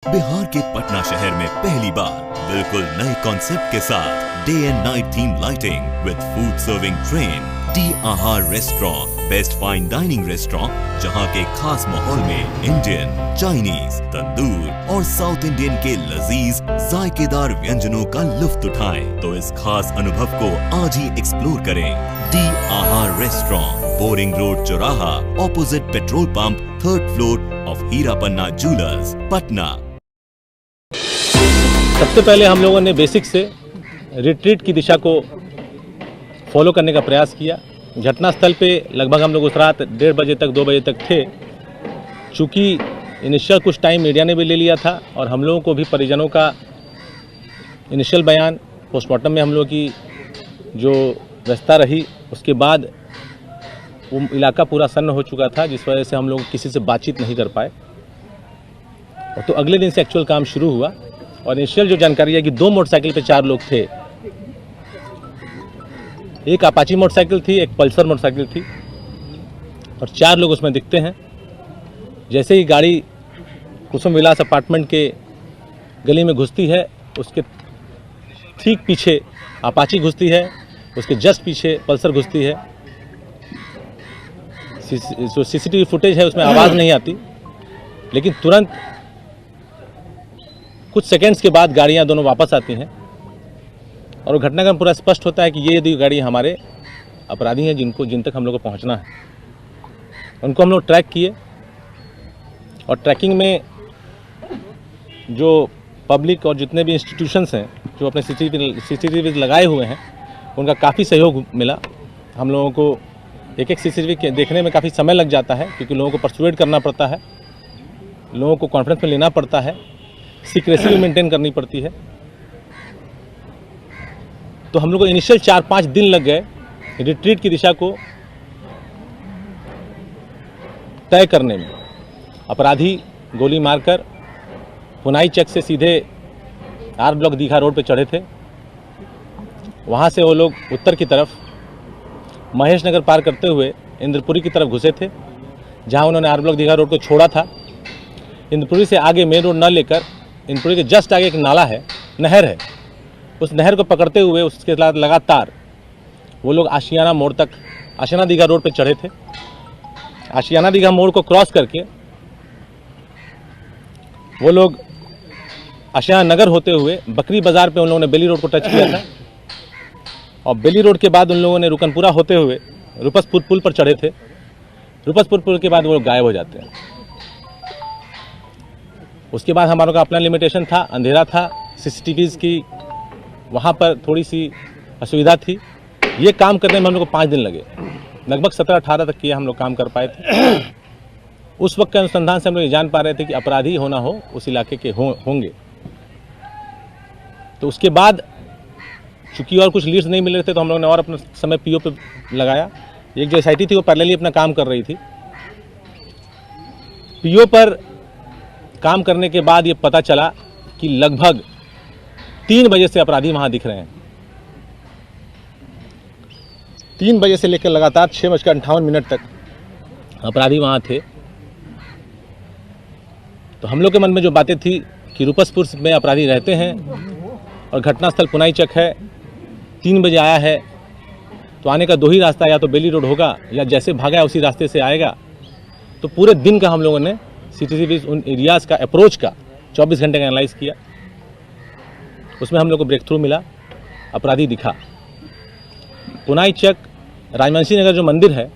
बिहार के पटना शहर में पहली बार बिल्कुल नए कॉन्सेप्ट के साथ day and night theme lighting with food serving train D Aahar restaurant, best fine dining restaurant, जहां के खास माहौल में इंडियन, चाइनीज, तंदूर और साउथ इंडियन के लजीज जायकेदार व्यंजनों का लुत्फ उठाएं। तो इस खास अनुभव को आज ही एक्सप्लोर करें। D Aahar restaurant, Boring road चौराहा, opposite petrol pump, 3rd floor of Heera Panna jewellers, Patna. सबसे पहले हम लोगों ने बेसिक से रिट्रीट की दिशा को फॉलो करने का प्रयास किया। घटनास्थल पे लगभग हम लोग उस रात 1:30 बजे तक 2 बजे तक थे। चूँकि इनिशियल कुछ टाइम मीडिया ने भी ले लिया था और हम लोगों को भी परिजनों का इनिशियल बयान, पोस्टमार्टम में हम लोगों की जो व्यवस्था रही, उसके बाद वो इलाका पूरा सन्न हो चुका था, जिस वजह से हम लोग किसी से बातचीत नहीं कर पाए। तो अगले दिन से एक्चुअल काम शुरू हुआ और इनिशियल जो जानकारी है कि 2 मोटरसाइकिल पे 4 लोग थे। एक अपाची मोटरसाइकिल थी, एक पल्सर मोटरसाइकिल थी और 4 लोग उसमें दिखते हैं। जैसे ही गाड़ी कुसुम विलास अपार्टमेंट के गली में घुसती है, उसके ठीक पीछे अपाची घुसती है, उसके जस्ट पीछे पल्सर घुसती है। जो सीसीटीवी फुटेज है उसमें आवाज़ नहीं आती, लेकिन तुरंत कुछ सेकंड्स के बाद गाड़ियां दोनों वापस आती हैं और घटनाक्रम पूरा स्पष्ट होता है कि ये गाड़ी हमारे अपराधी हैं जिन तक हम लोग को पहुंचना है। उनको हम लोग ट्रैक किए और ट्रैकिंग में जो पब्लिक और जितने भी इंस्टीट्यूशंस हैं जो अपने सीसीटीवी लगाए हुए हैं, उनका काफ़ी सहयोग मिला। हम लोगों को एक सीसीटीवी देखने में काफ़ी समय लग जाता है, क्योंकि लोगों को परसुएड करना पड़ता है, लोगों को कॉन्फ्रेंस में लेना पड़ता है, सीक्रेसी भी मेंटेन करनी पड़ती है। तो हम लोग को इनिशियल 4-5 दिन लग गए रिट्रीट की दिशा को तय करने में। अपराधी गोली मारकर पुनाई चक से सीधे आर ब्लॉक दीघा रोड पे चढ़े थे। वहाँ से वो लोग उत्तर की तरफ महेश नगर पार करते हुए इंद्रपुरी की तरफ घुसे थे, जहाँ उन्होंने आर ब्लॉक दीघा रोड को छोड़ा था। इंद्रपुरी से आगे मेन रोड न लेकर इंद्रपुरी के जस्ट आगे एक नाला है, नहर है, उस नहर को पकड़ते हुए उसके साथ लगातार वो लोग आशियाना मोड़ तक, आशियाना दीघा रोड पर चढ़े थे। आशियाना दीघा मोड़ को क्रॉस करके वो लोग आशियाना नगर होते हुए बकरी बाजार पे उन लोगों ने बेली रोड को टच किया था और बेली रोड के बाद उन लोगों ने रुकनपुरा होते हुए रूपसपुर पुल पर चढ़े थे। रूपसपुर पुल के बाद वो लोग गायब हो जाते हैं। उसके बाद हमारों का अपना लिमिटेशन था, अंधेरा था, सीसीटीवीज़ की वहाँ पर थोड़ी सी असुविधा थी। ये काम करने में हम लोग को 5 दिन लगे, लगभग 17-18 तक किए हम लोग काम कर पाए थे। उस वक्त के अनुसंधान से हम लोग ये जान पा रहे थे कि अपराधी होना हो उस इलाके के होंगे। तो उसके बाद चूँकि और कुछ लीड्स नहीं मिल रहे थे, तो हम लोगों ने और अपना समय पीओ पे लगाया। एक जो SIT थी वो पैरेलली अपना काम कर रही थी। पीओ पर काम करने के बाद ये पता चला कि लगभग 3 बजे से अपराधी वहाँ दिख रहे हैं। 3 बजे से लेकर लगातार 6:58 तक अपराधी वहाँ थे। तो हम लोग के मन में जो बातें थी कि रूपसपुर में अपराधी रहते हैं और घटनास्थल पुनाई चक है, 3 बजे आया है, तो आने का 2 ही रास्ता, या तो बेली रोड होगा या जैसे भागा है उसी रास्ते से आएगा। तो पूरे दिन का हम लोगों ने सीसीटीवी उन एरियाज़ का अप्रोच का 24 घंटे का एनालाइज किया। उसमें हम लोग को ब्रेक थ्रू मिला, अपराधी दिखा। पुनाई चक राजवंशी नगर जो मंदिर है,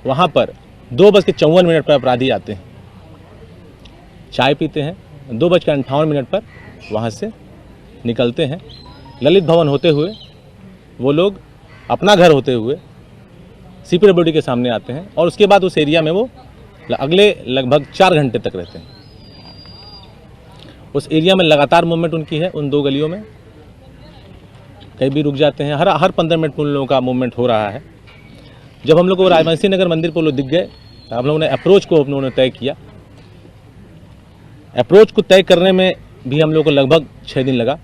वहाँ पर 2:54 पर अपराधी आते हैं, चाय पीते हैं, 2:58 पर वहाँ से निकलते हैं। ललित भवन होते हुए वो लोग अपना घर होते हुए CPWD के सामने आते हैं और उसके बाद उस एरिया में वो अगले लगभग 4 घंटे तक रहते हैं। उस एरिया में लगातार मूवमेंट उनकी है, उन 2 गलियों में कहीं भी रुक जाते हैं। हर 15 मिनट में उन लोगों का मूवमेंट हो रहा है। जब हम लोग को राजवंशी नगर मंदिर पर लोग दिख गए, तो हम लोगों ने अप्रोच को हम लोगों ने तय किया। अप्रोच को तय करने में भी हम लोग को लगभग 6 दिन लगा।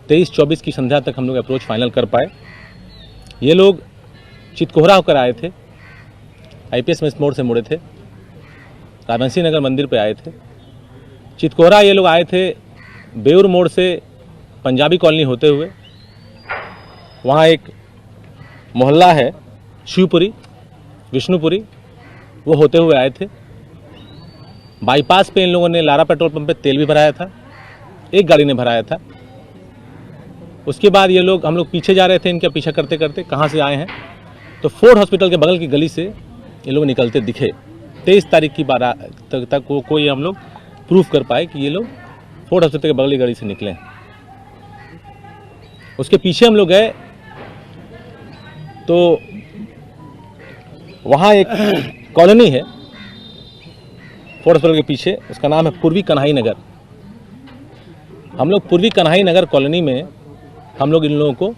23-24 की संध्या तक हम लोग अप्रोच फाइनल कर पाए। ये लोग चितकोहरा होकर आए थे, IPS में इस मोड़ से मुड़े थे, राजवंशी नगर मंदिर पे आए थे। चितकोहरा ये लोग आए थे बेउर मोड़ से पंजाबी कॉलोनी होते हुए। वहाँ एक मोहल्ला है शिवपुरी, विष्णुपुरी, वो होते हुए आए थे। बाईपास पे इन लोगों ने लारा पेट्रोल पंप पे तेल भी भराया था, एक गाड़ी ने भराया था। उसके बाद ये लोग, हम लोग पीछे जा रहे थे, इनका पीछा करते करते कहाँ से आए हैं तो फोर्ड हॉस्पिटल के बगल की गली से ये लोग निकलते दिखे। 23 तारीख की 12 तक कोई हम लोग प्रूफ कर पाए कि ये लोग फोर्ड हॉस्पिटल के बगल की गली से निकले हैं। उसके पीछे हम लोग गए तो वहाँ एक कॉलोनी है फोर्ड हॉस्पिटल के पीछे, उसका नाम है पूर्वी कन्हाई नगर। हम लोग पूर्वी कन्हाई नगर कॉलोनी में हम लोग इन लोगों को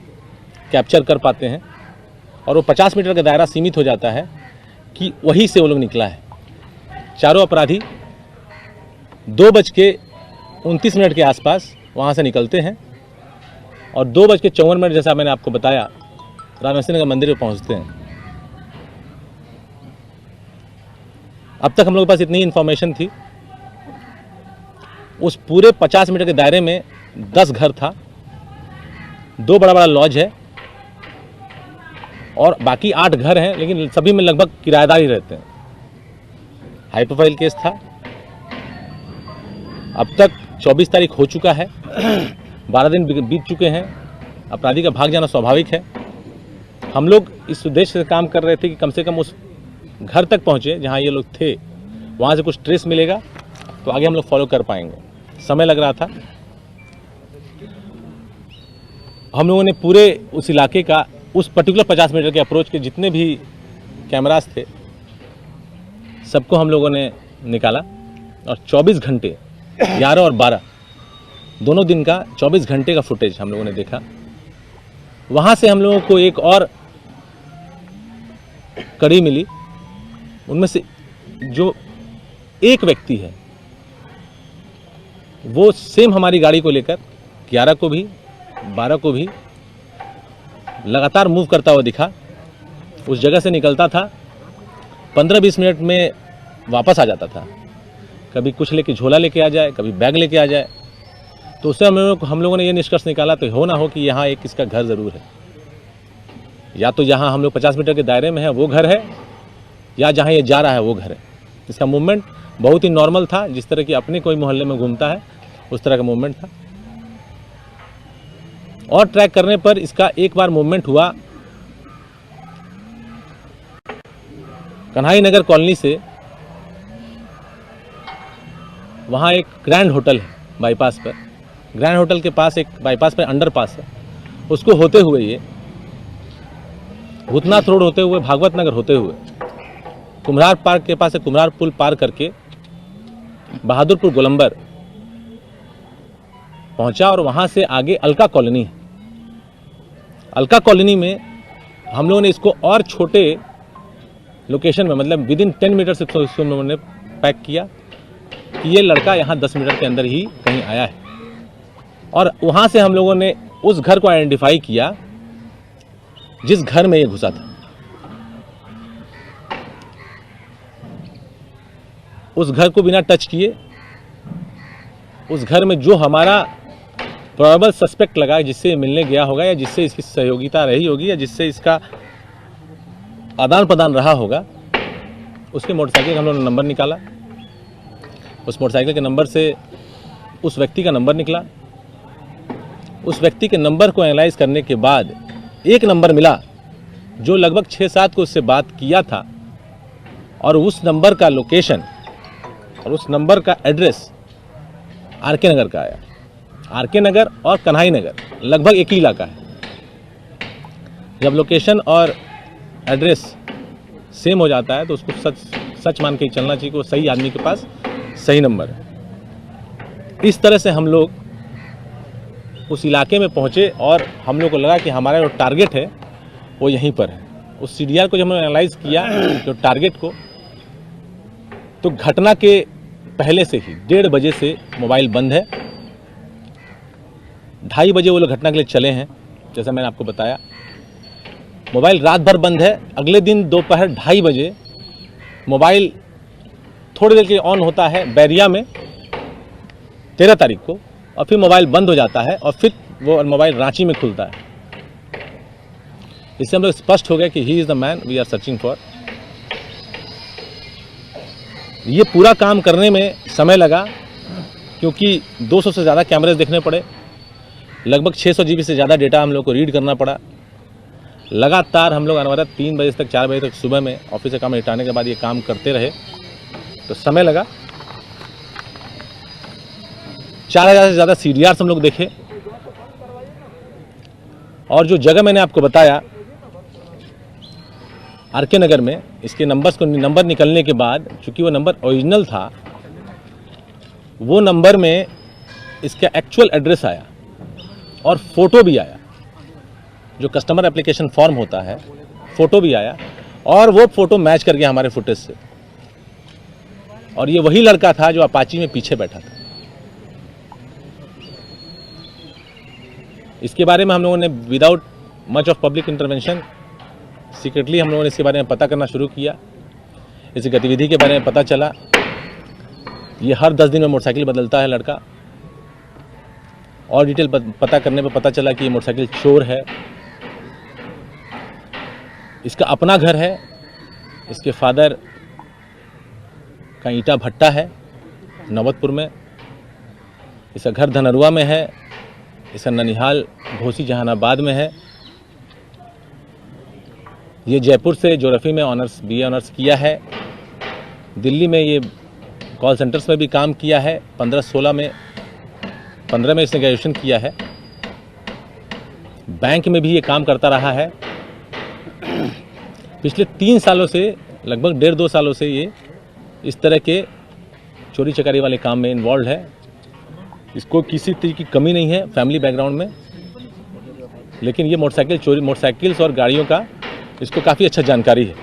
कैप्चर कर पाते हैं और वो 50 मीटर का दायरा सीमित हो जाता है कि वहीं से वो लोग निकला है। चारों अपराधी 2:29 के आसपास वहाँ से निकलते हैं और 2:54 जैसा मैंने आपको बताया रामेश्वर नगर मंदिर में पहुँचते हैं। अब तक हम लोग के पास इतनी इन्फॉर्मेशन थी। उस पूरे 50 मीटर के दायरे में 10 घर था, 2 बड़ा बड़ा लॉज है और बाकी 8 घर हैं, लेकिन सभी में लगभग किराएदार ही रहते हैं। हाई प्रोफाइल केस था। अब तक 24 तारीख हो चुका है, 12 दिन बीत चुके हैं। अपराधी का भाग जाना स्वाभाविक है। हम लोग इस उद्देश्य से काम कर रहे थे कि कम से कम उस घर तक पहुँचे जहाँ ये लोग थे, वहाँ से कुछ ट्रेस मिलेगा तो आगे हम लोग फॉलो कर पाएंगे। समय लग रहा था। हम लोगों ने पूरे उस इलाके का, उस पर्टिकुलर 50 मीटर के अप्रोच के जितने भी कैमरास थे सबको हम लोगों ने निकाला और 24 घंटे 11 और 12 दोनों दिन का 24 घंटे का फुटेज हम लोगों ने देखा। वहाँ से हम लोगों को एक और कड़ी मिली। उनमें से जो एक व्यक्ति है वो सेम हमारी गाड़ी को लेकर 11 को भी 12 को भी लगातार मूव करता हुआ दिखा। उस जगह से निकलता था, 15-20 मिनट में वापस आ जाता था। कभी कुछ लेके झोला लेके आ जाए, कभी बैग लेके आ जाए। तो उससे हम लोगों ने ये निष्कर्ष निकाला तो हो ना हो कि यहाँ एक इसका घर ज़रूर है। या तो जहाँ हम लोग 50 मीटर के दायरे में है वो घर है, या जहाँ ये जा रहा है वो घर है। इसका मूवमेंट बहुत ही नॉर्मल था, जिस तरह की अपने कोई मोहल्ले में घूमता है उस तरह का मूवमेंट था। और ट्रैक करने पर इसका एक बार मूवमेंट हुआ कन्हाई नगर कॉलोनी से। वहाँ एक ग्रैंड होटल है बाईपास पर, ग्रैंड होटल के पास एक बाईपास पर अंडरपास है, उसको होते हुए ये भूतनाथ रोड होते हुए, भागवत नगर होते हुए, कुम्हरार पार्क के पास से कुम्हरार पुल पार करके बहादुरपुर गोलंबर पहुंचा और वहां से आगे अलका कॉलोनी है। अलका कॉलोनी में हम लोगों ने इसको और छोटे लोकेशन में, मतलब विदिन 10 मीटर से इसको हम लोगों ने पैक किया कि ये लड़का यहाँ 10 मीटर के अंदर ही कहीं आया है। और वहाँ से हम लोगों ने उस घर को आइडेंटिफाई किया जिस घर में ये घुसा था। उस घर को बिना टच किए, उस घर में जो हमारा प्रोबेबल सस्पेक्ट लगा, जिससे मिलने गया होगा या जिससे इसकी सहयोगिता रही होगी या जिससे इसका आदान प्रदान रहा होगा, उसके मोटरसाइकिल का हम लोगों ने नंबर निकाला। उस मोटरसाइकिल के नंबर से उस व्यक्ति का नंबर निकला। उस व्यक्ति के नंबर को एनालाइज करने के बाद एक नंबर मिला जो लगभग 6-7 को उससे बात किया था, और उस नंबर का लोकेशन और उस नंबर का एड्रेस आरके नगर का आया। आरके नगर और कन्हाई नगर लगभग एक ही इलाका है। जब लोकेशन और एड्रेस सेम हो जाता है तो उसको सच मान के चलना चाहिए कि वो सही आदमी के पास सही नंबर है। इस तरह से हम लोग उस इलाके में पहुंचे और हम लोग को लगा कि हमारा जो टारगेट है वो यहीं पर है। उस सीडीआर को जब हमने एनालाइज किया जो टारगेट को, तो घटना के पहले से ही 1:30 बजे से मोबाइल बंद है। 2:30 बजे वो लोग घटना के लिए चले हैं, जैसा मैंने आपको बताया। मोबाइल रात भर बंद है। अगले दिन दोपहर 2:30 बजे मोबाइल थोड़ी देर के लिए ऑन होता है बैरिया में, 13 तारीख को, और फिर मोबाइल बंद हो जाता है और फिर वो मोबाइल रांची में खुलता है। इससे हम लोग स्पष्ट हो गए कि he is the man we are searching for. ये पूरा काम करने में समय लगा क्योंकि 200 से ज़्यादा कैमरेज देखने पड़े, लगभग 600 GB से ज़्यादा डेटा हम लोग को रीड करना पड़ा। लगातार हम लोग अनवरत 3 बजे तक 4 बजे तक सुबह में ऑफिस से काम निपटाने के बाद ये काम करते रहे, तो समय लगा। 4000 से ज़्यादा CDRs हम लोग देखे, और जो जगह मैंने आपको बताया RK नगर में, इसके नंबर निकलने के बाद, चूंकि वो नंबर ओरिजिनल था, वो नंबर में इसका एक्चुअल एड्रेस आया और फोटो भी आया, जो कस्टमर एप्लीकेशन फॉर्म होता है, फोटो भी आया, और वो फोटो मैच कर गया हमारे फुटेज से, और ये वही लड़का था जो अपाची में पीछे बैठा था। इसके बारे में हम लोगों ने without much of public intervention secretly हम लोगों ने इसके बारे में पता करना शुरू किया। इस गतिविधि के बारे में पता चला, ये हर 10 दिन में मोटरसाइकिल बदलता है लड़का, और डिटेल पता करने पर पता चला कि ये मोटरसाइकिल चोर है। इसका अपना घर है, इसके फादर का ईंटा भट्टा है नवतपुर में, इसका घर धनरुआ में है, इसका ननिहाल घोसी जहानाबाद में है। ये जयपुर से ज्योग्राफी में BA ऑनर्स किया है। दिल्ली में ये कॉल सेंटर्स में भी काम किया है। 15 में इसने ग्रेजुएशन किया है। बैंक में भी ये काम करता रहा है। पिछले 3 सालों से, लगभग 1.5-2 सालों से ये इस तरह के चोरी चकारी वाले काम में इन्वॉल्व है। इसको किसी तरह की कमी नहीं है फैमिली बैकग्राउंड में, लेकिन ये मोटरसाइकिल्स और गाड़ियों का इसको काफ़ी अच्छा जानकारी है।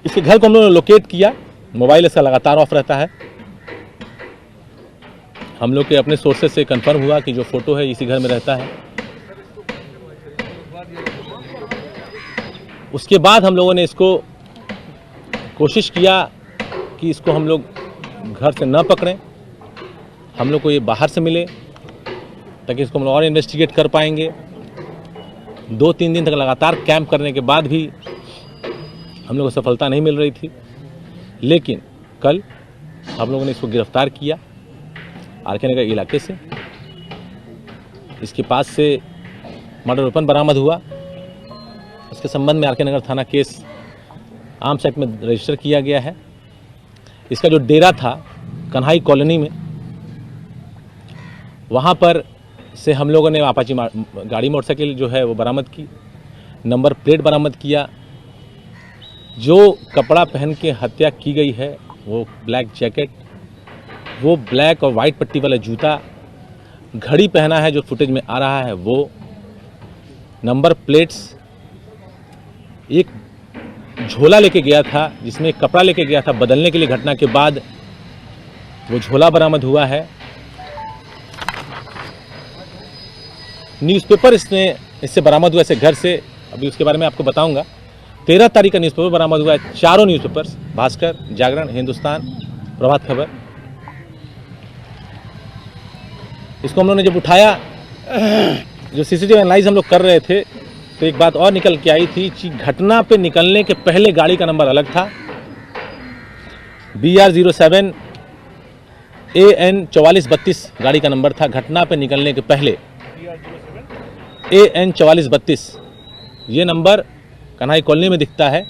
इसके घर को हम लोगों ने लोकेट किया, मोबाइल इसका लगातार ऑफ रहता है। हम लोग के अपने सोर्सेज से कंफर्म हुआ कि जो फोटो है इसी घर में रहता है। उसके बाद हम लोगों ने इसको कोशिश किया कि इसको हम लोग घर से न पकड़ें, हम लोग को ये बाहर से मिले ताकि इसको हम लोग और इन्वेस्टिगेट कर पाएंगे। 2-3 दिन तक लगातार कैंप करने के बाद भी हम लोगों को सफलता नहीं मिल रही थी, लेकिन कल हम लोगों ने इसको गिरफ्तार किया RK नगर इलाके से। इसके पास से मर्डर वेपन बरामद हुआ। इसके संबंध में RK नगर थाना केस आर्म्स एक्ट में रजिस्टर किया गया है। इसका जो डेरा था कन्हाई कॉलोनी में, वहाँ पर से हम लोगों ने अपाची गाड़ी मोटरसाइकिल जो है वो बरामद की, नंबर प्लेट बरामद किया। जो कपड़ा पहन के हत्या की गई है वो ब्लैक जैकेट, वो ब्लैक और वाइट पट्टी वाला जूता, घड़ी पहना है जो फुटेज में आ रहा है वो, नंबर प्लेट्स, एक झोला लेके गया था जिसमें एक कपड़ा लेके गया था बदलने के लिए घटना के बाद, वो झोला बरामद हुआ है। न्यूज़पेपर इससे बरामद हुआ, इसे घर से, अभी उसके बारे में आपको बताऊंगा। 13 तारीख का न्यूज़पेपर बरामद हुआ है, चारों न्यूज़पेपर्स, भास्कर, जागरण, हिंदुस्तान, प्रभात खबर। इसको हम लोगों ने जब उठाया, जो CCTV एनालाइज हम लोग कर रहे थे, तो एक बात और निकल के आई थी कि घटना पे निकलने के पहले गाड़ी का नंबर अलग था। BR07 AN 4432 गाड़ी का नंबर था घटना पे निकलने के पहले। AN 4432 ये नंबर कन्हाई कॉलोनी में दिखता है।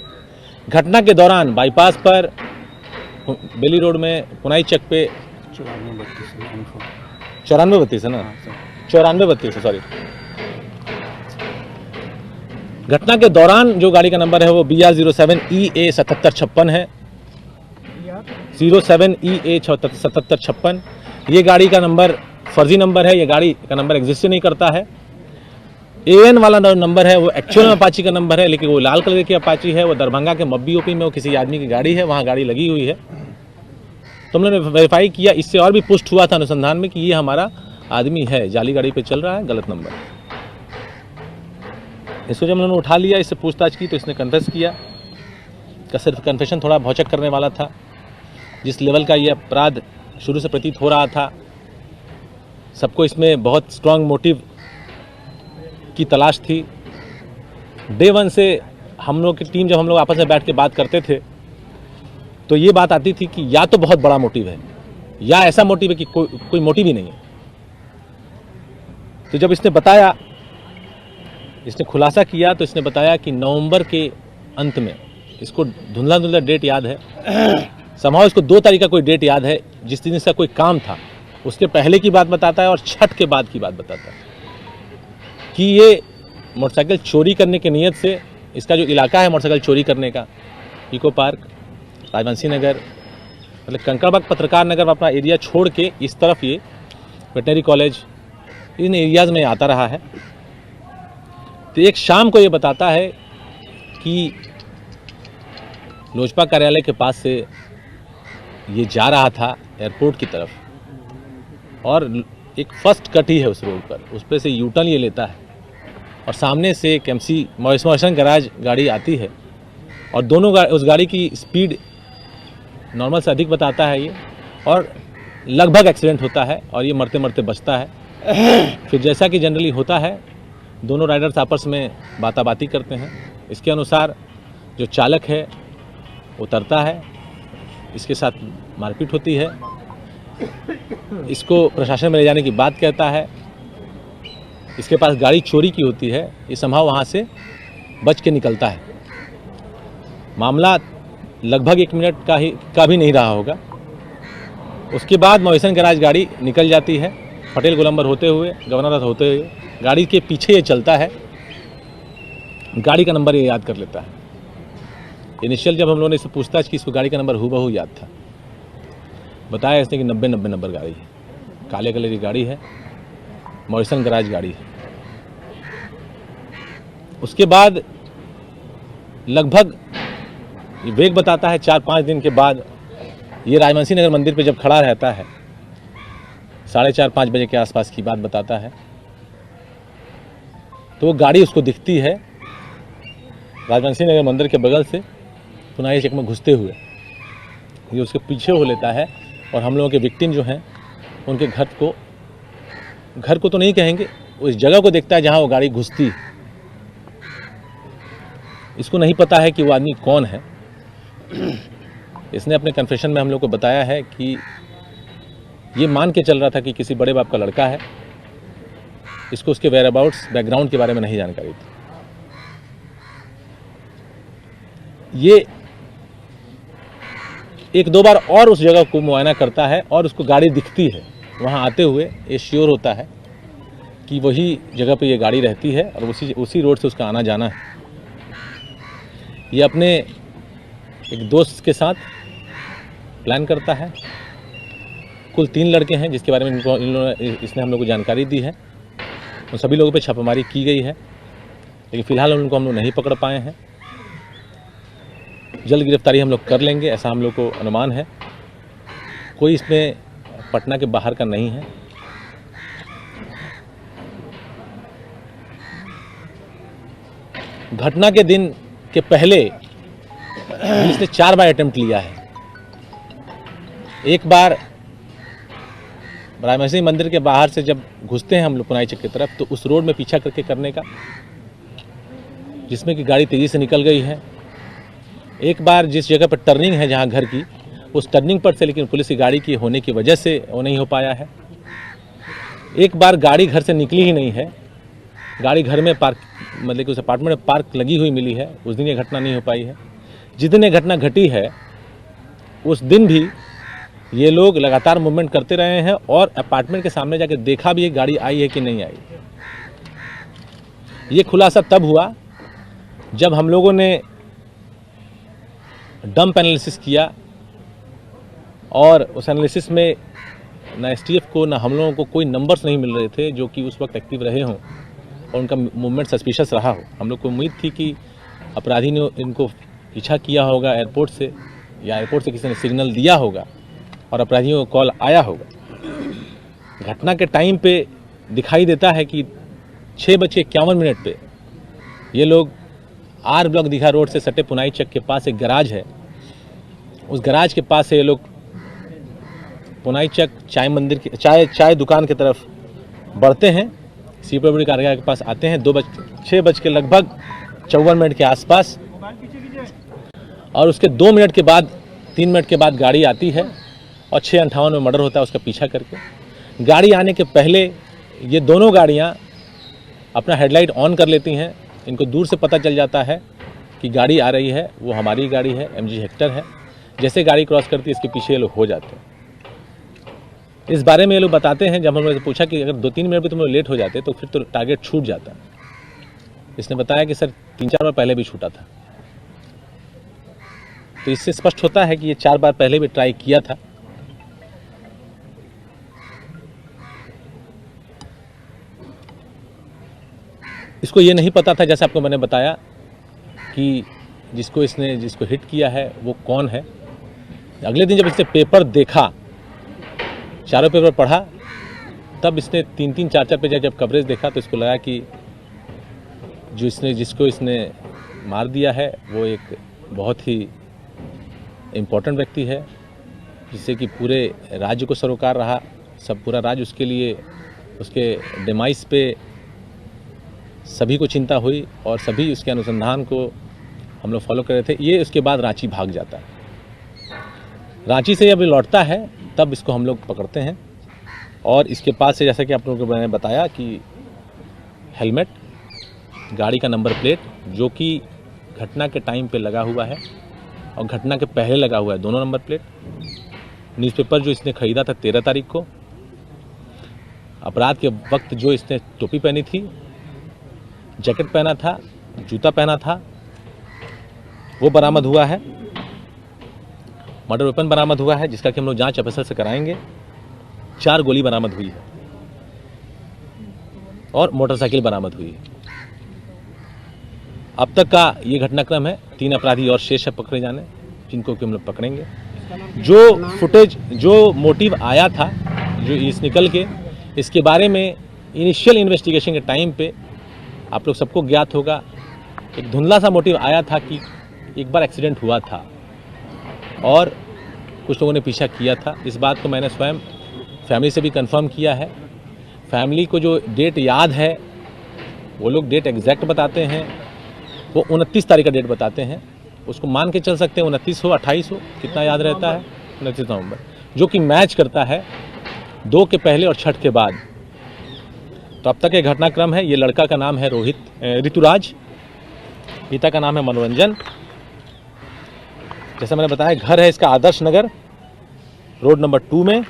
घटना के दौरान बाईपास पर बेली रोड में पुनाई चक पे 9432 है ना, 9432 है, सॉरी। घटना के दौरान जो गाड़ी का नंबर है वो BR07 EA 7756 है, 07 EA 7756। ये गाड़ी का नंबर फर्जी नंबर है, ये गाड़ी का नंबर एग्जिस्ट नहीं करता है। AN वाला नंबर है वो एक्चुअल में अपाची का नंबर है, लेकिन वो लाल कलर की अपाची है, वो दरभंगा के मब्बी OP में वो किसी आदमी की गाड़ी है, वहाँ गाड़ी लगी हुई है। तो हम लोगों ने वेरीफाई किया, इससे और भी पुष्ट हुआ था अनुसंधान में कि ये हमारा आदमी है, जाली गाड़ी पे चल रहा है, गलत नंबर। इसको जब हम लोगों ने उठा लिया, इससे पूछताछ की तो इसने कन्फेस किया। का सिर्फ कन्फेशन थोड़ा भौचक करने वाला था। जिस लेवल का ये अपराध शुरू से प्रतीत हो रहा था। सबको इसमें बहुत स्ट्रांग मोटिव की तलाश थी। डे वन से हम लोग की टीम जब हम लोग आपस में बैठ के बात करते थे तो ये बात आती थी कि या तो बहुत बड़ा मोटिव है या ऐसा मोटिव है कि कोई मोटिव ही नहीं है। तो जब इसने बताया, इसने खुलासा किया तो इसने बताया कि नवंबर के अंत में, इसको धुंधला धुंधला डेट याद है, समाव इसको 2 तारीख का कोई डेट याद है जिस दिन इसका कोई काम था, उसके पहले की बात बताता है और छठ के बाद की बात बताता है कि ये मोटरसाइकिल चोरी करने की नीयत से, इसका जो इलाका है मोटरसाइकिल चोरी करने का, इको पार्क, राजवंशी नगर, मतलब कंकड़बाग पत्रकार नगर अपना एरिया छोड़ के इस तरफ ये वेटनरी कॉलेज, इन एरियाज़ में आता रहा है। तो एक शाम को ये बताता है कि लोजपा कार्यालय के पास से ये जा रहा था एयरपोर्ट की तरफ और एक फर्स्ट कट ही है उस रोड पर, उस पर से यू टर्न ये लेता है और सामने से एक MC मॉइसन गराज गाड़ी आती है और दोनों उस गाड़ी की स्पीड नॉर्मल से अधिक बताता है ये, और लगभग एक्सीडेंट होता है और ये मरते मरते बचता है। फिर जैसा कि जनरली होता है, दोनों राइडर्स आपस में बाताबाती करते हैं। इसके अनुसार जो चालक है उतरता है, इसके साथ मारपीट होती है, इसको प्रशासन में ले जाने की बात कहता है। इसके पास गाड़ी चोरी की होती है, ये संभव वहाँ से बच के निकलता है। मामला लगभग 1 मिनट का भी नहीं रहा होगा। उसके बाद मॉइसन गराज गाड़ी निकल जाती है, पटेल गोलंबर होते हुए, गवर्नर होते हुए, गाड़ी के पीछे ये चलता है। गाड़ी का नंबर ये याद कर लेता है। इनिशियल जब हम लोगों ने इससे पूछताछ की, इसको गाड़ी का नंबर हूबहू याद था। बताया इसने कि 90 नंबर गाड़ी है, काले कलर की गाड़ी है, मॉइसन गराज गाड़ी है। उसके बाद लगभग वेग बताता है 4-5 दिन के बाद ये राजवंशी नगर मंदिर पे जब खड़ा रहता है, 4:30-5 बजे के आसपास की बात बताता है, तो वो गाड़ी उसको दिखती है राजवंशी नगर मंदिर के बगल से पुनाई चक में घुसते हुए। ये उसके पीछे हो लेता है और हम लोगों के विक्टिम जो हैं उनके घर को तो नहीं कहेंगे, उस जगह को देखता है जहां वो गाड़ी घुसती है। इसको नहीं पता है कि वो आदमी कौन है। इसने अपने कन्फेशन में हम लोग को बताया है कि ये मान के चल रहा था कि किसी बड़े बाप का लड़का है, इसको उसके वेयर अबाउट्स बैकग्राउंड के बारे में नहीं जानकारी थी। ये 1-2 बार और उस जगह को मुआयना करता है और उसको गाड़ी दिखती है वहाँ आते हुए। ये श्योर होता है कि वही जगह पे ये गाड़ी रहती है और उसी रोड से उसका आना जाना है। ये अपने एक दोस्त के साथ प्लान करता है। कुल 3 लड़के हैं जिसके बारे में इसने हम लोग को जानकारी दी है। उन सभी लोगों पे छापेमारी की गई है, लेकिन फ़िलहाल उनको हम लोग नहीं पकड़ पाए हैं। जल्द गिरफ्तारी हम लोग कर लेंगे, ऐसा हम लोग को अनुमान है। कोई इसमें पटना के बाहर का नहीं है। घटना के दिन के पहले इसने 4 बार अटेम्प्ट लिया है। एक बार राजवंशी मंदिर के बाहर से जब घुसते हैं हम लोग पुनाई चक की तरफ, तो उस रोड में पीछा करके करने का, जिसमें कि गाड़ी तेज़ी से निकल गई है। एक बार जिस जगह पर टर्निंग है जहां घर की, उस टर्निंग पर से लेकिन पुलिस की गाड़ी की होने की वजह से वो नहीं हो पाया है। एक बार गाड़ी घर से निकली ही नहीं है, गाड़ी घर में पार्क, मतलब कि उस अपार्टमेंट में पार्क लगी हुई मिली है। उस दिन ये घटना नहीं हो पाई है। जिस दिन ये घटना घटी है उस दिन भी ये लोग लगातार मूवमेंट करते रहे हैं और अपार्टमेंट के सामने जाकर देखा भी है गाड़ी आई है कि नहीं आई। ये खुलासा तब हुआ जब हम लोगों ने डंप एनालिसिस किया और उस एनालिसिस में ना STF को ना हम लोगों को कोई नंबर्स नहीं मिल रहे थे जो कि उस वक्त एक्टिव रहे हों और उनका मूवमेंट सस्पिशियस रहा हो। हम लोग को उम्मीद थी कि अपराधी ने इनको पीछा किया होगा एयरपोर्ट से, या एयरपोर्ट से किसी ने सिग्नल दिया होगा और अपराधियों को कॉल आया होगा। घटना के टाइम पे दिखाई देता है कि 6:51 पे ये लोग R ब्लॉक दीघा रोड से सटे पुनाई चक के पास एक गराज है, उस गराज के पास से ये लोग पुनाई चक चाय मंदिर की चाय दुकान की तरफ बढ़ते हैं। सीपीडब्ल्यूडी कार्यालय के पास आते हैं 6 बज के लगभग 54 मिनट के आसपास, और उसके 2 मिनट के बाद 3 मिनट के बाद गाड़ी आती है और 6:58 में मर्डर होता है उसका पीछा करके। गाड़ी आने के पहले ये दोनों गाड़ियाँ अपना हेडलाइट ऑन कर लेती हैं। इनको दूर से पता चल जाता है कि गाड़ी आ रही है, वो हमारी गाड़ी है, MG हेक्टर है। जैसे गाड़ी क्रॉस करती है इसके पीछे ये लोग हो जाते हैं। इस बारे में ये लोग बताते हैं, जब हमने पूछा कि अगर 2-3 मिनट भी तुम लोग लेट हो जाते तो फिर तो टारगेट छूट जाता। इसने बताया कि सर 3-4 बार पहले भी छूटा था। तो इससे स्पष्ट होता है कि ये 4 बार पहले भी ट्राई किया था। इसको ये नहीं पता था, जैसे आपको मैंने बताया, कि जिसको हिट किया है वो कौन है। अगले दिन जब इसने पेपर देखा, चारों पेपर पढ़ा, तब इसने 3-3, 4-4 पेज जब कवरेज देखा तो इसको लगा कि जिसको इसने मार दिया है वो एक बहुत ही इम्पोर्टेंट व्यक्ति है, जिससे कि पूरे राज्य को सरोकार रहा। सब पूरा राज्य उसके लिए, उसके डिमाइस पे सभी को चिंता हुई और सभी उसके अनुसंधान को हम लोग फॉलो कर रहे थे। ये उसके बाद रांची भाग जाता है। रांची से जब लौटता है तब इसको हम लोग पकड़ते हैं, और इसके पास से, जैसा कि आप लोगों को मैंने बताया, कि हेलमेट, गाड़ी का नंबर प्लेट जो कि घटना के टाइम पे लगा हुआ है और घटना के पहले लगा हुआ है, दोनों नंबर प्लेट। न्यूज़पेपर जो इसने ख़रीदा था 13 तारीख को, अपराध के वक्त जो इसने टोपी पहनी थी, जैकेट पहना था, जूता पहना था, वो बरामद हुआ है। मर्डर वेपन बरामद हुआ है, जिसका कि हम लोग जांच ऑफिसर से कराएंगे। 4 गोली बरामद हुई है और मोटरसाइकिल बरामद हुई है। अब तक का ये घटनाक्रम है। 3 अपराधी और शेष है पकड़े जाने, जिनको कि हम लोग पकड़ेंगे। जो फुटेज, जो मोटिव आया था, जो इस निकल के, इसके बारे में इनिशियल इन्वेस्टिगेशन के टाइम पे आप लोग सबको ज्ञात होगा, एक धुंधला सा मोटिव आया था कि एक बार एक्सीडेंट हुआ था और कुछ लोगों ने पीछा किया था। इस बात को मैंने स्वयं फैमिली से भी कंफर्म किया है। फैमिली को जो डेट याद है, वो लोग डेट एग्जैक्ट बताते हैं। वो 29 तारीख का डेट बताते हैं। उसको मान के चल सकते हैं 29 हो, 28 हो, कितना याद रहता है, 29 नवंबर, जो कि मैच करता है 2 के पहले और छठ के बाद। तो अब तक ये घटनाक्रम है। ये लड़का का नाम है ऋतुराज, पिता का नाम है मनोरंजन। जैसा मैंने बताया, घर है इसका आदर्श नगर, रोड नंबर 2 में।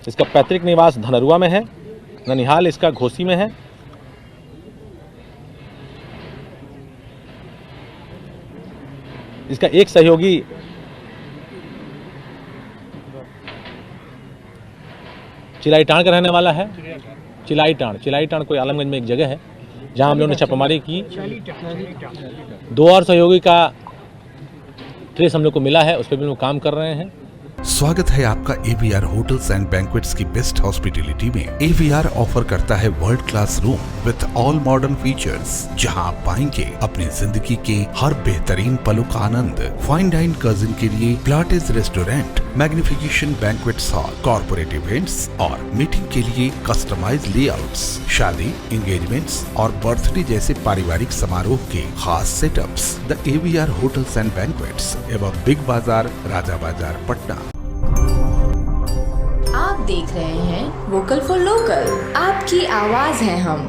इसका पैतृक निवास धनरुआ में है। ननिहाल इसका घोसी में है। इसका एक सहयोगी चिलाईटाण का रहने वाला है। चिलाईटाण कोई आलमगंज में एक जगह है जहां हम लोगों ने छापेमारी की। 2 और सहयोगी का ट्रेस हम लोग को मिला है, उस पर भी लोग काम कर रहे हैं। स्वागत है आपका AVR होटल्स एंड बैंक्वेट्स की बेस्ट हॉस्पिटैलिटी में। AVR ऑफर करता है world class room with all modern features, जहां आप पाएंगे अपनी जिंदगी के हर बेहतरीन पलों का आनंद। फाइन डाइन कजिन के लिए प्लाटेज restaurant, magnification banquets hall, corporate events और मीटिंग के लिए कस्टमाइज्ड लेआउट्स, शादी, एंगेजमेंट्स और बर्थडे जैसे पारिवारिक समारोह के खास setups. The AVR hotels and banquets एवं बिग बाजार, राजा बाजार, पटना। आप देख रहे हैं वोकल फॉर लोकल, आपकी आवाज है हम।